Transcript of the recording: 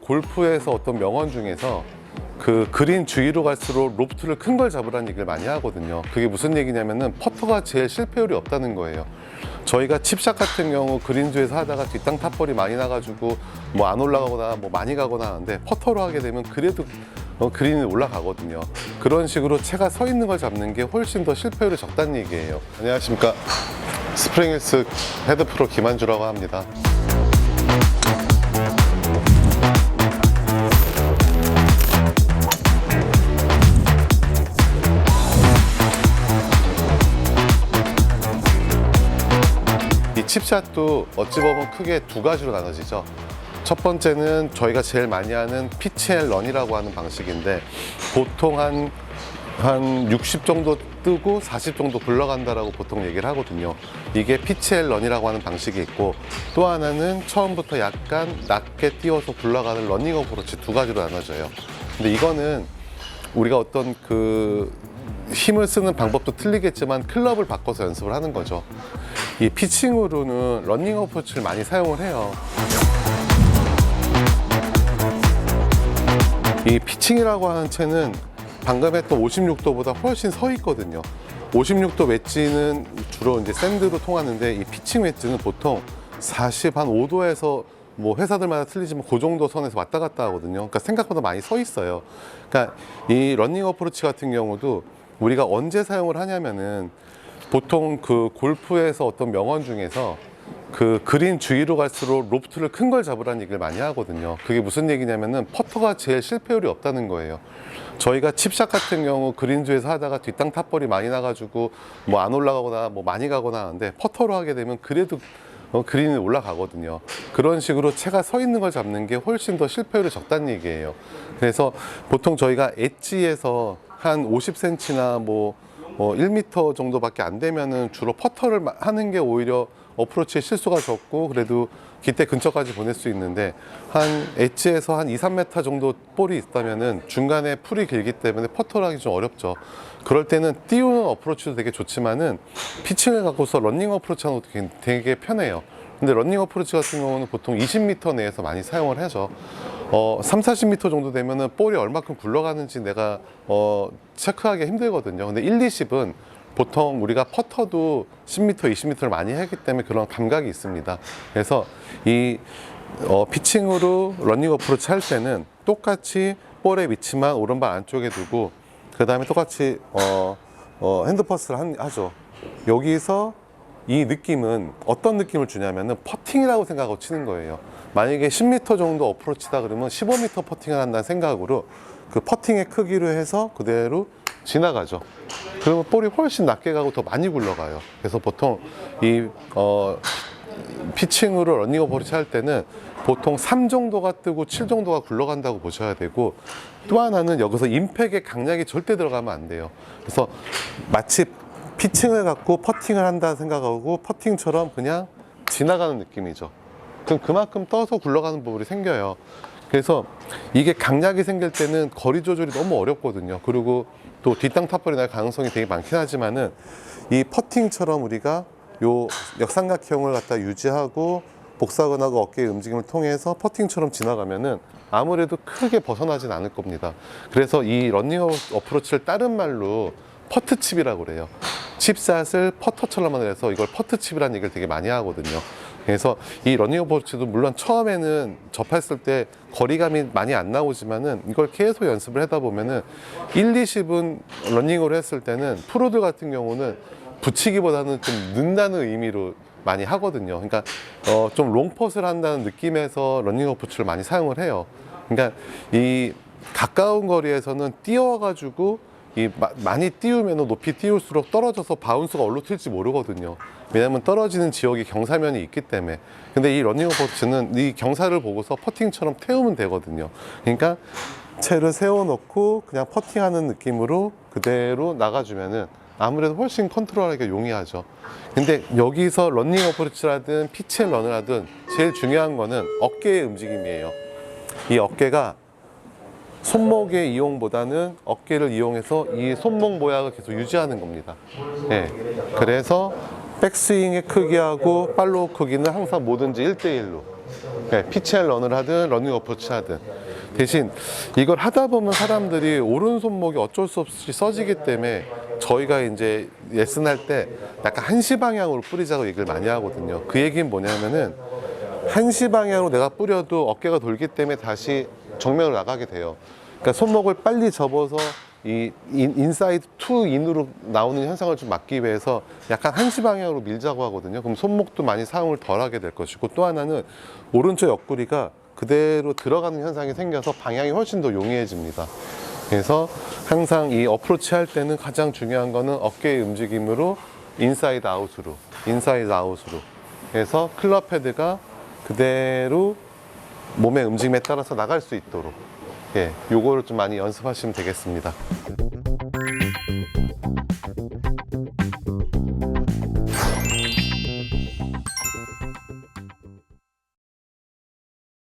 골프에서 어떤 명언 중에서 그 그린 주위로 갈수록 로프트를 큰 걸 잡으라는 얘기를 많이 하거든요. 그게 무슨 얘기냐면은 퍼터가 제일 실패율이 없다는 거예요. 저희가 칩샷 같은 경우 그린 주에서 하다가 뒷땅 탑볼이 많이 나가지고 뭐 안 올라가거나 뭐 많이 가거나 하는데 퍼터로 하게 되면 그래도 그린이 올라가거든요. 그런 식으로 채가 서 있는 걸 잡는 게 훨씬 더 실패율이 적다는 얘기예요. 안녕하십니까, 스프링힐스 헤드프로 김한주라고 합니다. 이 칩샷도 어찌 보면 크게 두 가지로 나눠지죠. 첫 번째는 저희가 제일 많이 하는 피치 앤 런이라고 하는 방식인데, 보통 한 60 정도 뜨고 40 정도 굴러간다라고 보통 얘기를 하거든요. 이게 피치 앤 런이라고 하는 방식이 있고, 또 하나는 처음부터 약간 낮게 띄워서 굴러가는 러닝 어프로치, 두 가지로 나눠져요. 근데 이거는 우리가 어떤 힘을 쓰는 방법도 틀리겠지만 클럽을 바꿔서 연습을 하는 거죠. 이 피칭으로는 러닝 어프로치를 많이 사용을 해요. 이 피칭이라고 하는 채는 방금 했던 56도보다 훨씬 서 있거든요. 56도 웨지는 주로 이제 샌드로 통하는데, 이 피칭 웨지는 보통 45도에서 뭐 회사들마다 틀리지만 그 정도 선에서 왔다 갔다 하거든요. 그러니까 생각보다 많이 서 있어요. 그러니까 이 러닝 어프로치 같은 경우도 우리가 언제 사용을 하냐면은, 보통 그 골프에서 어떤 명언 중에서 그 그린 주위로 갈수록 로프트를 큰 걸 잡으라는 얘기를 많이 하거든요. 그게 무슨 얘기냐면은 퍼터가 제일 실패율이 없다는 거예요. 저희가 칩샷 같은 경우 그린 주에서 하다가 뒷땅 탑볼이 많이 나가지고 뭐 안 올라가거나 뭐 많이 가거나 하는데, 퍼터로 하게 되면 그래도 그린이 올라가거든요. 그런 식으로 채가 서 있는 걸 잡는 게 훨씬 더 실패율이 적다는 얘기예요. 그래서 보통 저희가 엣지에서 한 50cm나 뭐 1m 정도밖에 안 되면은 주로 퍼터를 하는 게 오히려 어프로치에 실수가 적고 그래도 기대 근처까지 보낼 수 있는데, 한 엣지에서 한 2, 3m 정도 볼이 있다면은 중간에 풀이 길기 때문에 퍼터를 하기 좀 어렵죠. 그럴 때는 띄우는 어프로치도 되게 좋지만은 피칭을 갖고서 러닝 어프로치 하는 것도 되게 편해요. 근데 러닝 어프로치 같은 경우는 보통 20m 내에서 많이 사용을 하죠. 3, 40m 정도 되면은 볼이 얼마큼 굴러가는지 내가 체크하기 힘들거든요. 근데 1, 20은 보통 우리가 퍼터도 10m, 20m를 많이 하기 때문에 그런 감각이 있습니다. 그래서 이 피칭으로 러닝 어프로치 할 때는 똑같이 볼의 위치만 오른발 안쪽에 두고, 그 다음에 똑같이 핸드퍼스를 하죠. 여기서 이 느낌은 어떤 느낌을 주냐면은 퍼팅이라고 생각하고 치는 거예요. 만약에 10m 정도 어프로치다 그러면 15m 퍼팅을 한다는 생각으로 그 퍼팅의 크기로 해서 그대로 지나가죠. 그러면 볼이 훨씬 낮게 가고 더 많이 굴러가요. 그래서 보통 이 피칭으로 러닝 어프로치 할 때는 보통 3 정도가 뜨고 7 정도가 굴러간다고 보셔야 되고, 또 하나는 여기서 임팩의 강약이 절대 들어가면 안 돼요. 그래서 마치 피칭을 갖고 퍼팅을 한다 생각하고 퍼팅처럼 그냥 지나가는 느낌이죠. 그럼 그만큼 떠서 굴러가는 부분이 생겨요. 그래서 이게 강약이 생길 때는 거리 조절이 너무 어렵거든요. 그리고 또 뒷땅 탑볼이 날 가능성이 되게 많긴 하지만은, 이 퍼팅처럼 우리가 요 역삼각형을 갖다 유지하고 복사근하고 어깨의 움직임을 통해서 퍼팅처럼 지나가면은 아무래도 크게 벗어나진 않을 겁니다. 그래서 이 러닝 어프로치를 다른 말로 퍼트칩이라고 그래요. 칩샷을 퍼터처럼 해서 이걸 퍼트칩이라는 얘기를 되게 많이 하거든요. 그래서 이 러닝 어프로치도 물론 처음에는 접했을 때 거리감이 많이 안 나오지만은, 이걸 계속 연습을 하다 보면은 1, 20은 러닝으로 했을 때는 프로들 같은 경우는 붙이기보다는 좀 는다는 의미로 많이 하거든요. 그러니까 좀 롱퍼스를 한다는 느낌에서 러닝 어프로치를 많이 사용을 해요. 그러니까 이 가까운 거리에서는 띄워가지고 많이 띄우면 높이 띄울수록 떨어져서 바운스가 어디로 튈지 모르거든요. 왜냐면 떨어지는 지역이 경사면이 있기 때문에. 근데 이 러닝 어프로치는 이 경사를 보고서 퍼팅처럼 태우면 되거든요. 그러니까 채를 세워놓고 그냥 퍼팅하는 느낌으로 그대로 나가주면은 아무래도 훨씬 컨트롤하기가 용이하죠. 근데 여기서 러닝 어프로치라든 피치 앤 런을 하든 제일 중요한 거는 어깨의 움직임이에요. 이 어깨가 손목의 이용보다는 어깨를 이용해서 이 손목 모양을 계속 유지하는 겁니다. 네. 그래서 백스윙의 크기하고 팔로우 크기는 항상 뭐든지 1대1로. PCL 런을 하든 러닝 어프로치 하든. 대신 이걸 하다 보면 사람들이 오른손목이 어쩔 수 없이 써지기 때문에 저희가 이제 레슨 할 때 약간 한시 방향으로 뿌리자고 얘기를 많이 하거든요. 그 얘기는 뭐냐면은 한시 방향으로 내가 뿌려도 어깨가 돌기 때문에 다시 정면으로 나가게 돼요. 그러니까 손목을 빨리 접어서 이 인사이드 투 인으로 나오는 현상을 좀 막기 위해서 약간 한시 방향으로 밀자고 하거든요. 그럼 손목도 많이 사용을 덜 하게 될 것이고, 또 하나는 오른쪽 옆구리가 그대로 들어가는 현상이 생겨서 방향이 훨씬 더 용이해집니다. 그래서 항상 이 어프로치 할 때는 가장 중요한 거는 어깨의 움직임으로 인사이드 아웃으로 해서 클럽 헤드가 그대로 몸의 움직임에 따라서 나갈 수 있도록, 요거를 좀 많이 연습하시면 되겠습니다.